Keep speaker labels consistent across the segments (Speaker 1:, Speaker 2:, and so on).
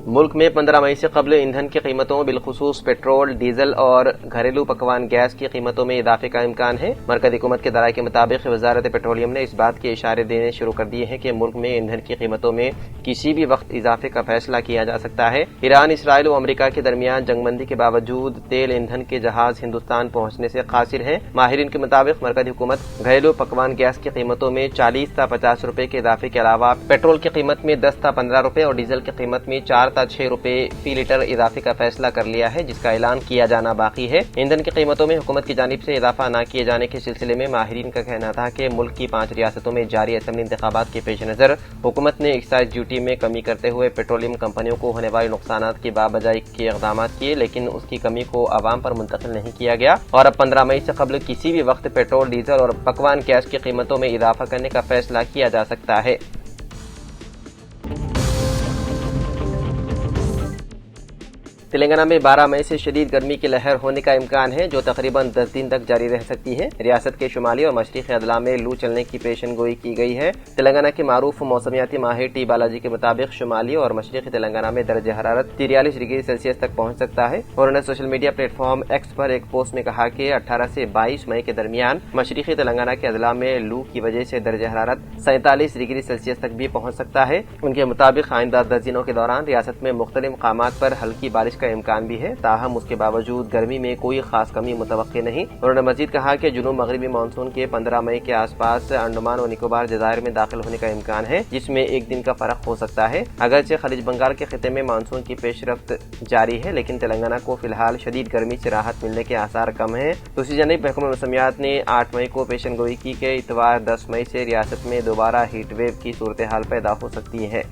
Speaker 1: मुल्क में 15 मई से कबल ईंधन की कीमतों बिलखुसूस पेट्रोल, डीजल और घरेलू पकवान गैस की कीमतों में इजाफे का इम्कान है। मरकजी हुकूमत के दराए के मुताबिक वजारत पेट्रोलियम ने इस बात के इशारे देने शुरू कर दिए हैं कि मुल्क में ईंधन की कीमतों में किसी भी वक्त इजाफे का फैसला किया जा सकता है। ईरान, इसराइल और अमरीका के दरमियान जंगबंदी के बावजूद तेल ईंधन के जहाज हिंदुस्तान पहुंचने से कासिर है। माहिरीन के मुताबिक मरकजी हुकूमत घरेलू पकवान गैस की कीमतों में 40 से 50 रुपए के इजाफे के अलावा पेट्रोल की कीमत में 10 से 15 रुपए और डीजल की कीमत में 4 से 6 रुपए फी लीटर इजाफे का फैसला कर लिया है, जिसका ऐलान किया जाना बाकी है। ईंधन की कीमतों में हुकूमत की जानिब से इजाफा न किए जाने के सिलसिले में माहिरीन का कहना था कि मुल्क की 5 रियासतों में जारी असेंबली इंतखाबात के पेश नजर हुकूमत ने एक्साइज ड्यूटी में कमी करते हुए पेट्रोलियम कंपनियों को होने वाले नुकसान की बाबजाई के इकदाम किए, लेकिन उसकी कमी को आवाम पर मुंतकिल नहीं किया गया और अब 15 मई से कबल किसी भी वक्त पेट्रोल, डीजल और पकवान गैस की कीमतों में इजाफा करने का फैसला किया जा सकता है। तेलंगाना में 12 मई से शदीद गर्मी की लहर होने का इम्कान है, जो तकरीबन 10 दिन तक जारी रह सकती है। रियासत के शुमाली और मशरक़ी अदला में लू चलने की पेशन गोई की गई है। तेलंगाना के मारूफ मौसमियाती माहिर टी बालाजी के मुताबिक शुमाली और मशरक़ी तेलंगाना में दर्ज हरारत 43 डिग्री सेल्सियस तक पहुंच सकता है। उन्होंने सोशल मीडिया प्लेटफॉर्म एक्स पर एक पोस्ट में कहा कि 18 से 22 मई के दरमियान मशरक़ी तेलंगाना के अदला में लू की वजह से दर्ज हरारत 47 डिग्री सेल्सियस तक भी पहुंच सकता है। उनके मुताबिक आइंदा 10 दिनों के दौरान रियासत में मुख्तलिफ मकामात पर हल्की बारिश का इम्कान भी है, ताहम उसके बावजूद गर्मी में कोई खास कमी मुतवक्की नहीं। उन्होंने मजीद कहा कि जुनूब मगरबी मानसून के 15 मई के आसपास अंडमान और निकोबार जज़ायर में दाखिल होने का इम्कान है, जिसमें एक दिन का फर्क हो सकता है। अगरचे खलीज बंगाल के खिते में मानसून की पेशरफ्त जारी है, लेकिन तेलंगाना को फिलहाल शदीद गर्मी से राहत मिलने के आसार कम है। दूसरी जानब महकमा मौसमियात ने 8 मई को पेशन गोई की कि इतवार 10 मई से रियासत में दोबारा हीट वेव की सूरत हाल पैदा हो सकती है।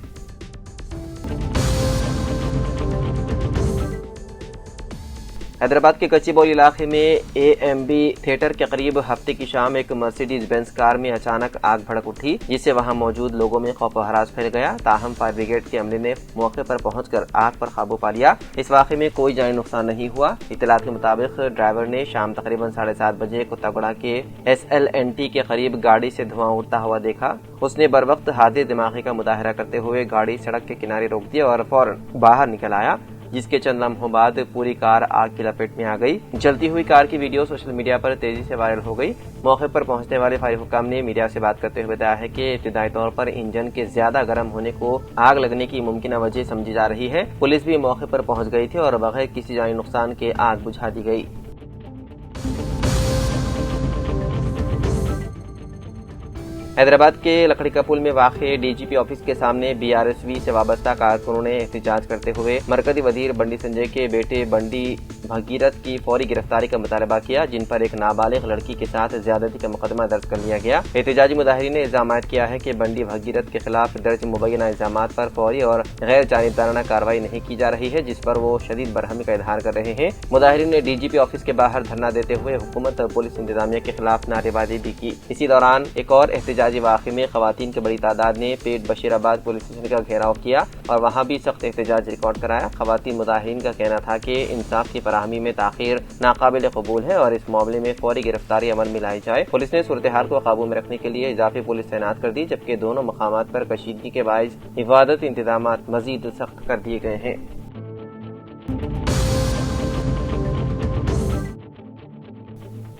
Speaker 1: हैदराबाद के कच्चीबौली इलाके में AMB थिएटर के करीब हफ्ते की शाम एक मर्सिडीज बेंज कार में अचानक आग भड़क उठी, जिससे वहां मौजूद लोगों में खौफ और हरास फैल गया। ताहम फायर ब्रिगेड के अमले ने मौके पर पहुंचकर आग पर काबू पा लिया। इस वाक़े में कोई जानी नुकसान नहीं हुआ। इत्तलात के मुताबिक ड्राइवर ने शाम तकरीबन 7:30 बजे कुत्तागुड़ा के SLNT के करीब गाड़ी से धुआं उड़ता हुआ देखा। उसने बर वक्त हादे दिमागी का मुजाहरा करते हुए गाड़ी सड़क के किनारे रोक दी और फौरन बाहर निकल आया, जिसके चंद लम्हों बाद पूरी कार आग की लपेट में आ गई। जलती हुई कार की वीडियो सोशल मीडिया पर तेजी से वायरल हो गई। मौके पर पहुंचने वाले फायर हुक्काम ने मीडिया से बात करते हुए बताया है कि इब्तिदाई तौर पर इंजन के ज्यादा गर्म होने को आग लगने की मुमकिन वजह समझी जा रही है। पुलिस भी मौके पर पहुंच गई थी और बगैर किसी जानी नुकसान के आग बुझा दी गई। हैदराबाद के लकड़ी का पुल में वाक़े DGP ऑफिस के सामने BRSV से वाबस्ता कारकुनों ने एहतजाज करते हुए मरकजी वजीर बंडी संजय के बेटे बंडी भगीरथ की फौरी गिरफ्तारी का मुतालबा किया, जिन पर एक नाबालिग लड़की के साथ ज्यादती का मुकदमा दर्ज कर लिया गया। एहतजाजी मुजाहिरीन ने इल्जाम किया है कि बंडी भगीरथ के खिलाफ दर्ज मुबैना इल्जामात पर फौरी और गैर जानिबदाराना कार्रवाई नहीं की जा रही है, जिस पर वो शदीद बरहमी का इजहार कर रहे हैं। मुजाहिरीन ने DGP ऑफिस के बाहर धरना देते हुए हुकूमत और पुलिस इंतजामिया के खिलाफ नारेबाजी भी की। इसी दौरान एक और एहतजाजी वाक़े में खवातीन की बड़ी तादाद ने पेट बशीराबाद पुलिस स्टेशन का घेराव किया और वहाँ भी सख्त एहतजाज रिकॉर्ड कराया। खवातीन मुजाहिरीन का कहना था कि इंसाफ की फराहमी में ताखीर नाकाबिल कबूल है और इस मामले में फौरी गिरफ्तारी अमल में लाई जाए। पुलिस ने सूरत हाल को काबू में रखने के लिए इजाफी पुलिस तैनात कर दी, जबकि दोनों मकामात पर कशीदगी के बाइस हिफाजत इंतजामात मजीद सख्त कर दिए गए हैं।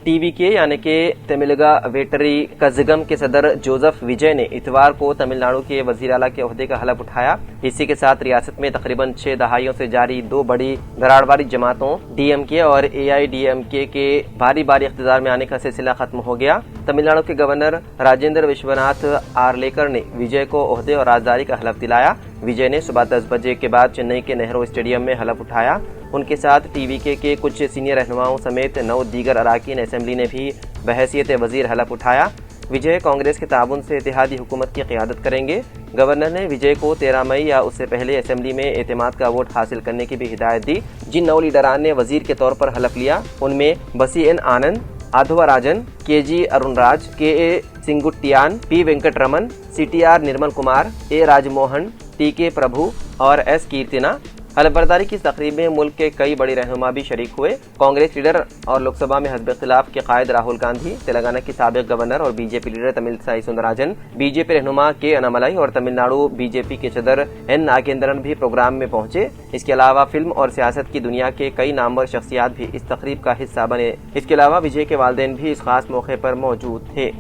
Speaker 1: TVK यानी कि तमिलगा वेटरी कज़गम के सदर जोसेफ विजय ने इतवार को तमिलनाडु के वजीर आला के ओहदे का हलफ उठाया। इसी के साथ रियासत में तकरीबन 6 दहाइयों से जारी 2 बड़ी दरारवारी जमातों DMK और AIDMK के बारी बारी इख्तियार में आने का सिलसिला खत्म हो गया। तमिलनाडु के गवर्नर राजेंद्र विश्वनाथ आर्लेकर ने विजय को ओहदे और राजदारी का हलफ दिलाया। विजय ने सुबह 10 बजे के बाद चेन्नई के नेहरू स्टेडियम में हलफ उठाया। उनके साथ TVK के कुछ सीनियर रहनुमाओं समेत 9 दीगर अराकीन असेंबली ने भी बहैसियत वजीर हलफ उठाया। विजय कांग्रेस के ताउन से इत्तेहादी हुकूमत की क़ियादत करेंगे। गवर्नर ने विजय को 13 मई या उससे पहले असेंबली में एतमाद का वोट हासिल करने की भी हिदायत दी। जिन 9 लीडरान ने वजीर के तौर पर हलफ लिया उनमें बसी N Anand, Aadhava Rajan, KG Arunraj, KA Singuttiyan, P Venkataraman, CTR Nirmal Kumar, A Rajmohan, TK Prabhu और S कीर्तिना। हलफ बर्दारी की तकरीब में मुल्क के कई बड़ी रहनुमा भी शरीक हुए। कांग्रेस लीडर और लोकसभा में हिज़्ब इख्तिलाफ के कायद राहुल गांधी, तेलंगाना की साबिक गवर्नर और BJP leader Tamilisai Soundararajan, BJP रहनुमा के अन्नामलाई और तमिलनाडु बीजेपी के सदर एन नागेंद्रन भी प्रोग्राम में पहुंचे। इसके अलावा फिल्म और सियासत की दुनिया के कई नामवर शख्सियात भी इस तकरीब का हिस्सा बने। इसके अलावा विजय के वालिदैन भी इस खास मौके पर मौजूद थे।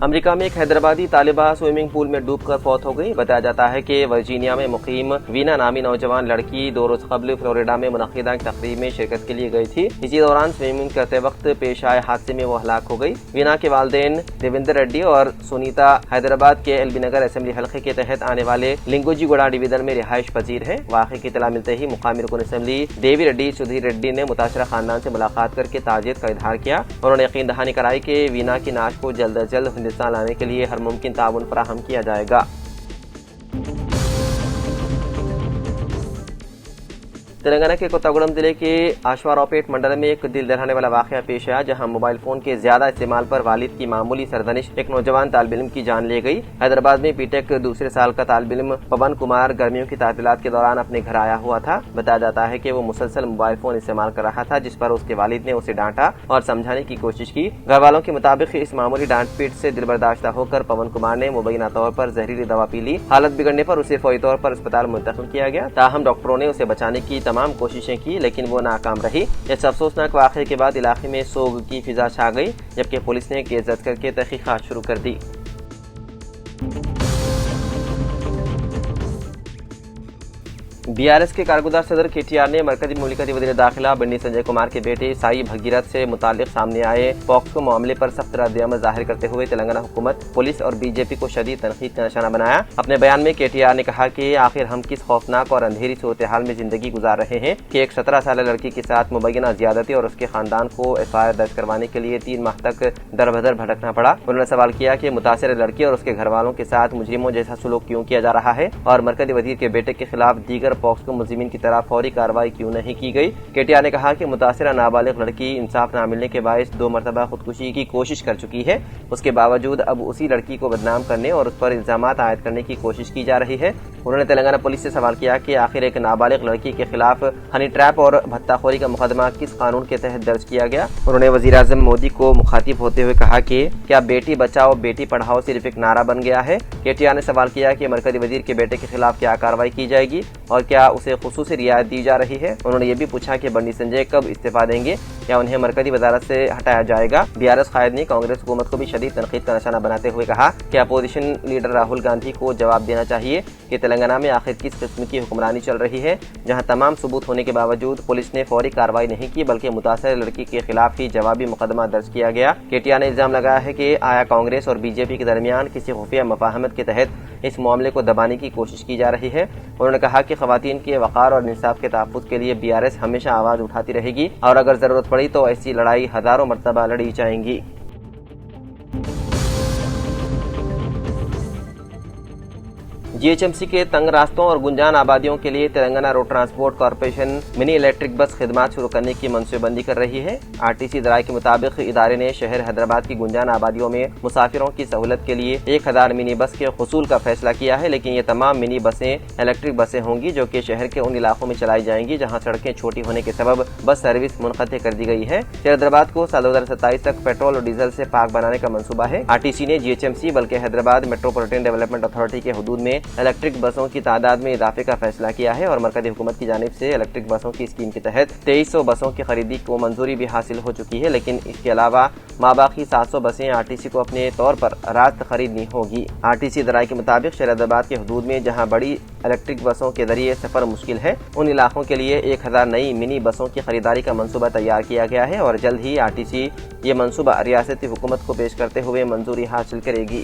Speaker 1: अमेरिका में एक हैदराबादी तालिबा स्विमिंग पूल में डूबकर फौत हो गई। बताया जाता है कि वर्जीनिया में मुकीम वीना नामी नौजवान लड़की 2 रोज कबल फ्लोरिडा में मुनक्किदा तकरीब में शिरकत के लिए गई थी। इसी दौरान स्विमिंग करते वक्त पेश आए हादसे में वो हलाक हो गई। वीना के वालिदैन देवेंद्र रेड्डी और सुनीता हैदराबाद के एलबी नगर असेंबली हल्के के तहत आने वाले लिंगोजीगुड़ा डिवीजन में रिहाइश पजीर है। वाक़े की इत्तला मिलते ही मुकामी रुकन असेंबली देवी रेड्डी सुधीर रेड्डी ने मुतासरा खानदान से मुलाकात करके ताजियत का इजहार किया। उन्होंने यकीन दहानी कराई कि वीना की नाश को जल्द अज जल्द हिंदुस्तान लाने के लिए हर मुमकिन ताउन फराहम किया जाएगा। तेलंगाना के कोत्तागुड़म जिले के आश्वारावपेट मंडल में एक दिल दहलाने वाला वाकया पेश आया, जहां मोबाइल फोन के ज्यादा इस्तेमाल पर वालिद की मामूली सरजनिश एक नौजवान तालिब इल्म की जान ले गई। हैदराबाद में बीटेक दूसरे साल का तालिब इल्म पवन कुमार गर्मियों की तातीलात के दौरान अपने घर आया हुआ था। बताया जाता है कि वो मुसलसल मोबाइल फोन इस्तेमाल कर रहा था, जिस पर उसके वालिद ने उसे डांटा और समझाने की कोशिश की। घर वालों के मुताबिक इस मामूली डांट पीट से दिल बर्दाश्त होकर पवन कुमार ने मुबैना तौर पर जहरीली दवा पी ली। हालत बिगड़ने पर उसे फौरी तौर पर अस्पताल मुंतकिल किया गया। ताहम डॉक्टरों ने उसे बचाने की तमाम कोशिशें की, लेकिन वो नाकाम रही। इस अफसोसनाक वाक़े के बाद इलाके में सोग की फिजा छा गई, जबकि पुलिस ने केस दर्ज करके तहकीकात शुरू कर दी। बीआरएस के कारगुजार सदर केटीआर ने मरकजी मुमलिकती वज़ीर दाखिला बंडी संजय कुमार के बेटे साई भगीरथ से मुताल्लिक सामने आए पॉक्सो मामले पर सख्त रद्द-ए-अमल जाहिर करते हुए तेलंगाना हुकूमत, पुलिस और बीजेपी को शदीद तनकीद का निशाना बनाया। अपने बयान में केटीआर ने कहा कि आखिर हम किस खौफनाक और अंधेरी सूरत हाल में जिंदगी गुजार रहे हैं कि एक 17 साल लड़की के साथ मुबैना ज्यादती और उसके खानदान को एफआईआर दर्ज करवाने के लिए 3 माह तक दरबदर भटकना पड़ा। उन्होंने सवाल किया कि मुतासिर लड़की और उसके घर वालों के साथ मुजरिमों जैसा सलूक क्यों किया जा रहा है और मरकजी वज़ीर के बेटे के खिलाफ दीगर पॉक्सो मुलजिमीन की तरह फौरी कार्रवाई क्यों नहीं की गई। केटीआर ने कहा कि मुतासिरा नाबालिग लड़की इंसाफ न मिलने के बायस 2 मरतबा खुदकुशी की कोशिश कर चुकी है। उसके बावजूद अब उसी लड़की को बदनाम करने और उस पर इल्जामात आयद करने की कोशिश की जा रही है। उन्होंने तेलंगाना पुलिस से सवाल किया कि आखिर एक नाबालिग लड़की के खिलाफ हनी ट्रैप और भत्ताखोरी का मुकदमा किस कानून के तहत दर्ज किया गया। उन्होंने वज़ीर आज़म मोदी को मुखातिब होते हुए कहा कि क्या बेटी बचाओ बेटी पढ़ाओ सिर्फ एक नारा बन गया है। केटीआर ने सवाल किया कि मरकजी वज़ीर के बेटे के खिलाफ क्या कार्रवाई की जाएगी और क्या उसे खुसूसी रियायत दी जा रही है। उन्होंने ये भी पूछा कि बंडी संजय कब इस्तीफा देंगे या उन्हें मरकजी वजारत से हटाया जाएगा। बीआरएस कायद ने कांग्रेस हुकूमत को भी शदीद तनकीद का निशाना बनाते हुए कहा कि अपोजिशन लीडर राहुल गांधी को जवाब देना चाहिए कि तेलंगाना में आखिर किस किस्म की हुक्मरानी चल रही है, जहां तमाम सबूत होने के बावजूद पुलिस ने फौरी कार्रवाई नहीं की बल्कि मुतासर लड़की के खिलाफ ही जवाबी मुकदमा दर्ज किया गया। केटीआर ने इल्जाम लगाया है कि आया कांग्रेस और बीजेपी के दरमियान किसी खुफिया मुफाहमत के तहत इस मामले को दबाने की कोशिश की जा रही है। उन्होंने कहा कि खवातीन के वक़ार और इंसाफ के तहफ़्फ़ुज़ के लिए बीआरएस हमेशा आवाज़ उठाती रहेगी और अगर ज़रूरत पड़ी तो ऐसी लड़ाई हज़ारों मरतबा लड़ी जाएंगी। जीएचएमसी के तंग रास्तों और गुंजान आबादियों के लिए Telangana road transport corporation mini electric bus खिदमात शुरू करने की मनसूबबंदी कर रही है। आरटीसी दराए के मुताबिक इदारे ने शहर हैदराबाद की गुंजान आबादियों में मुसाफिरों की सहूलत के लिए 1000 मिनी बस के हुसूल का फैसला किया है, लेकिन ये तमाम मिनी बसें इलेक्ट्रिक बसें होंगी जो कि शहर के उन इलाकों में चलाई जाएंगी जहाँ सड़कें छोटी होने के सबब बस सर्विस मुनक़ते कर दी गई है। हैदराबाद को साल 2027 तक पेट्रोल और डीजल से पाक बनाने का मनसूबा है। आरटीसी ने जीएचएमसी बल्कि हैदराबाद मेट्रोपॉलिटन डेवलपमेंट अथॉरिटी के हुदूद में इलेक्ट्रिक बसों की तादाद में इजाफे का फैसला किया है और मरकजी हुकूमत की जानिब से इलेक्ट्रिक बसों की स्कीम के तहत 2300 बसों की खरीदी को मंजूरी भी हासिल हो चुकी है, लेकिन इसके अलावा माबाकी 700 बसें आरटीसी को अपने तौर पर रास्त खरीदनी होगी। आरटीसी दराए के मुताबिक शहर हैदराबाद के हुदूद में जहां बड़ी इलेक्ट्रिक बसों के जरिए सफर मुश्किल है, उन इलाकों के लिए 1000 नई मिनी बसों की खरीदारी का मंसूबा तैयार किया गया है और जल्द ही आरटीसी ये मंसूबा रियासती हुकूमत को पेश करते हुए मंजूरी हासिल करेगी।